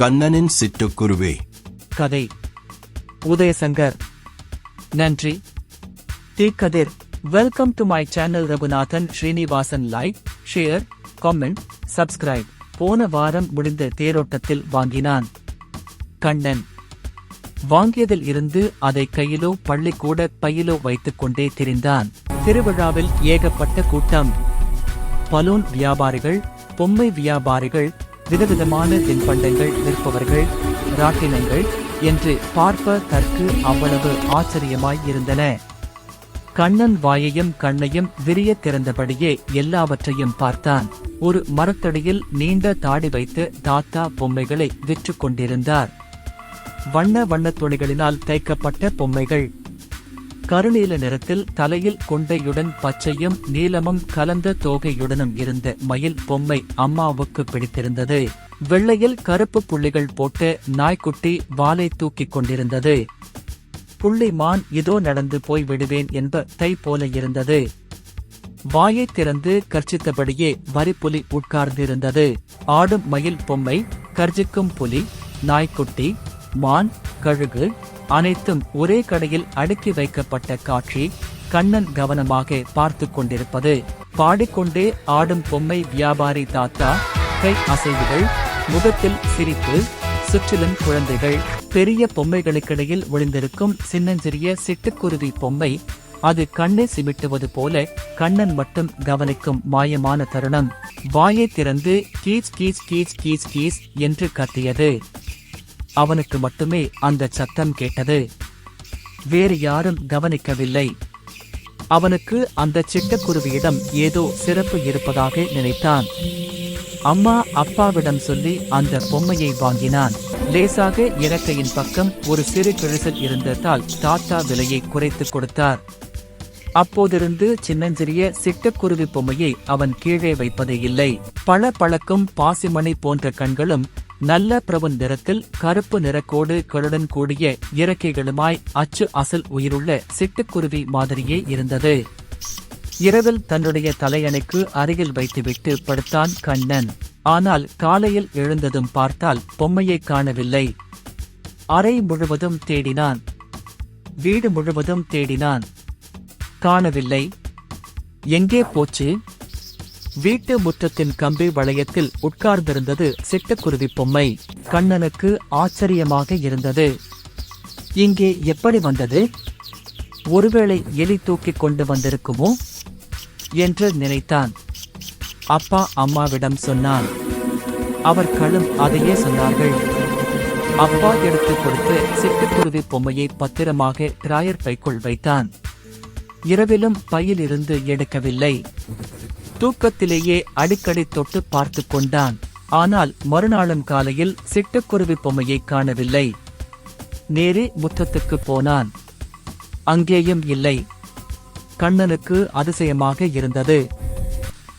கண்ணனின் சிட்டுக்குருவி. கதை உதயசங்கர். நன்றி. Kathir. Welcome to my channel. Raghunathan Srinivasan. Like, share, comment, subscribe. போன வாரம் முடிந்த தேரோட்டத்தில் வாங்கினான். கண்ணன் வாங்கியதில் இருந்து அதை கையிலோ பள்ளிக்கூட பையிலோ வைத்துக் கொண்டே திரிந்தான். திருவிழாவில் ஏகப்பட்ட கூட்டம். பலூன் வியாபாரிகள், பொம்மை வியாபாரிகள், விதவிதமான தின்பண்டங்கள் விற்பவர்கள், ராட்டினங்கள் என்று பார்ப்பதற்கு அவ்வளவு ஆச்சரியமாய் இருந்தன. கண்ணன் வாயையும் கண்ணையும் விரிய திறந்தபடியே எல்லாவற்றையும் பார்த்தான். ஒரு மரத்தடியில் நீண்ட தாடி வைத்து தாத்தா பொம்மைகளை விற்று கொண்டிருந்தார். வண்ண வண்ணத் துணிகளினால் தைக்கப்பட்ட பொம்மைகள். கருநீல நிறத்தில் தலையில் கொண்டையுடன் பச்சையும் நீலமும் கலந்த தோகையுடனும் இருந்த மயில் பொம்மை அம்மாவுக்கு பிடித்திருந்தது. வெள்ளையில் கருப்பு புள்ளிகள் போட்டு நாய்க்குட்டி வாலை தூக்கிக் கொண்டிருந்தது. புள்ளி மான் இதோ நடந்து போய் விடுவேன் என்ப தை போல இருந்தது. வாயை திறந்து கர்ச்சித்தபடியே வரிப்புலி உட்கார்ந்திருந்தது. ஆடும் மயில் பொம்மை, கர்ஜிக்கும் புலி, நாய்க்குட்டி, மான், கழுகு அனைத்தும் ஒரே கடையில் அடுக்கி வைக்கப்பட்ட காட்சி. கண்ணன் கவனமாக பார்த்து கொண்டிருப்பது. பாடிக்கொண்டே ஆடும் பொம்மை வியாபாரி தாத்தா. கை அசைவுகள், முகத்தில் சிரிப்பு, சுற்றிலும் குழந்தைகள். பெரிய பொம்மைகளுக்கிடையில் ஒளிந்திருக்கும் சின்னஞ்சிறிய சிட்டுக்குருவி பொம்மை. அது கண்ணை சிமிட்டுவது போல கண்ணன் மட்டும் கவனிக்கும் மாயமான தருணம். வாயை திறந்து கீச் கீச் கீச் கீச் கீச் என்று கத்தியது. அவனுக்கு மட்டுமே அந்த சத்தம் கேட்டது. வேறு யாரும் கவனிக்கவில்லை. அவனுக்கு அந்த சிட்டுக்குருவியிடம் ஏதோ சிறப்பு இருப்பதாக நினைத்தான். அம்மா அப்பாவிடம் சொல்லி அந்த பொம்மையை வாங்கினான். லேசாக இறக்கையின் பக்கம் ஒரு சிறு கிழிசல் இருந்ததால் தாத்தா விலையை குறைத்துக் கொடுத்தார். அப்போதிருந்து சின்னஞ்சிறிய சிட்டுக்குருவி பொம்மையை அவன் கீழே வைப்பதே இல்லை. பளபளக்கும் பாசிமணி போன்ற கண்களும், நல்ல பிரவுன் நிறத்தில் கருப்பு நிறக்கோடு களுடன் கூடிய இறக்கைகளுமாய் அச்சு அசல் உயிருள்ள சிட்டுக்குருவி மாதிரியே இருந்தது. இரவில் தன்னுடைய தலையணைக்கு அருகில் வைத்துவிட்டு படுத்தான் கண்ணன். ஆனால் காலையில் எழுந்ததும் பார்த்தால் பொம்மையை காணவில்லை. அறை முழுவதும் தேடினான். வீடு முழுவதும் தேடினான். காணவில்லை. எங்கே போச்சு? வீட்டு முற்றத்தின் கம்பி வளையத்தில் உட்கார்ந்திருந்தது சிட்டுக்குருவி பொம்மை. கண்ணனுக்கு ஆச்சரியமாக இருந்தது. இங்கே எப்படி வந்தது? ஒருவேளை எலி தூக்கிக் கொண்டு வந்திருக்குமோ என்று நினைத்தான். அப்பா அம்மாவிடம் சொன்னான். அவர்களும் அதையே சொன்னார்கள். அப்பா எடுத்துக் கொடுத்து சிட்டுக்குருவி பொம்மையை பத்திரமாக டிராயர் பைக்குள் வைத்தான். இரவிலும் பையிலிருந்து எடுக்கவில்லை. தூக்கத்திலேயே அடிக்கடி தொட்டு பார்த்து கொண்டான். ஆனால் மறுநாளும் காலையில் சிட்டுக்குருவி பொம்மையை காணவில்லை. நேரே முற்றத்துக்கு போனான். அங்கேயும் இல்லை. கண்ணனுக்கு அதிசயமாக இருந்தது.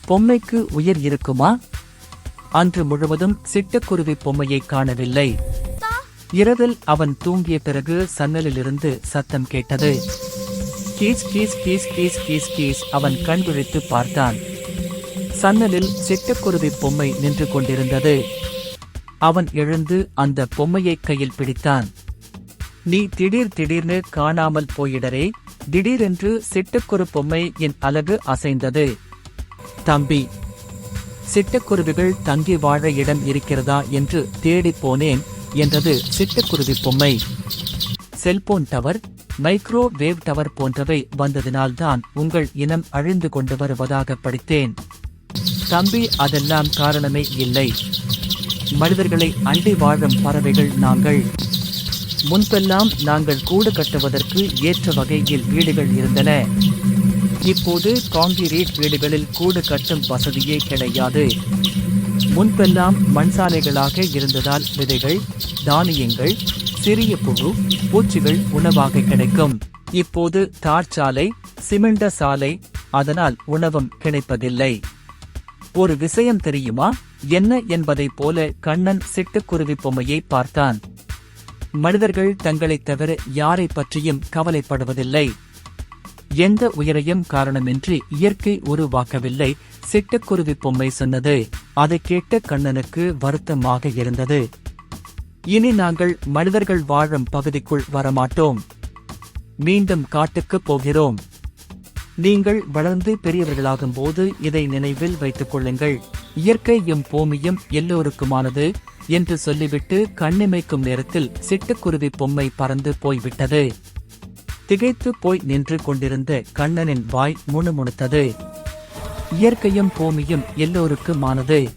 பொம்மைக்கு உயிர் இருக்குமா? அன்று முழுவதும் சிட்டுக்குருவி பொம்மையை காணவில்லை. இரவில் அவன் தூங்கிய பிறகு சன்னலிலிருந்து சத்தம் கேட்டது. Keys keys keys keys keys keys. அவன் கண் விழித்து பார்த்தான். சன்னலில் சிட்டுக்குருவி பொம்மை நின்று கொண்டிருந்தது. அவன் எழுந்து அந்த பொம்மையை கையில் பிடித்தான். நீ திடீர்னு காணாமல் போயிடரே. திடீரென்று சிட்டுக்குரு பொம்மை என் அலகு அசைந்தது. தம்பி, சிட்டுக்குருவிகள் தங்கி வாழ இடம் இருக்கிறதா என்று தேடிப் போனேன் என்றது சிட்டுக்குருவி பொம்மை. செல்போன் டவர், மைக்ரோவேவ் டவர் போன்றவை வந்ததினால்தான் உங்கள் இனம் அழிந்து கொண்டு வருவதாக படித்தேன். தம்பி, அதெல்லாம் காரணமே இல்லை. மனிதர்களை அண்டி வாழும் பறவைகள் நாங்கள். முன்பெல்லாம் நாங்கள் கூடு கட்டுவதற்கு ஏற்ற வகையில் வீடுகள் இருந்தன. இப்போது காங்கிரீட் வீடுகளில் கூடு கட்டும் வசதியே கிடையாது. முன்பெல்லாம் மண்சாலைகளாக இருந்ததால் விதைகள், தானியங்கள், சிறிய புழு, பூச்சிகள் உணவாக கிடைக்கும். இப்போது தார்ச்சாலை, சிமெண்ட சாலை, அதனால் உணவும் கிடைப்பதில்லை. ஒரு விஷயம் தெரியுமா? என்ன என்பதைப் போல கண்ணன் சிட்டுக்குருவி பொம்மையை பார்த்தான். மனிதர்கள் தங்களைத் தவிர யாரை பற்றியும் கவலைப்படுவதில்லை. எந்த உயிரையும் காரணமின்றி இயற்கை உருவாக்கவில்லை. சிட்டுக்குருவி பொம்மை சொன்னது. அதை கேட்ட கண்ணனுக்கு வருத்தமாக இருந்தது. இனி நாங்கள் மனிதர்கள் வாழும் பகுதிக்குள் வரமாட்டோம். மீண்டும் காட்டுக்குப் போகிறோம். நீங்கள் வளர்ந்து பெரியவர்களாகும் போது இதை நினைவில் வைத்துக் கொள்ளுங்கள். இயற்கையும் பூமியும் எல்லோருக்குமானது என்று சொல்லிவிட்டு கண்ணிமைக்கும் நேரத்தில் சிட்டுக்குருவி பொம்மை பறந்து போய்விட்டது. திகைத்து போய் நின்று கொண்டிருந்த கண்ணனின் வாய் முணுமுணுத்தது. இயற்கையும் பூமியும் எல்லோருக்குமானது.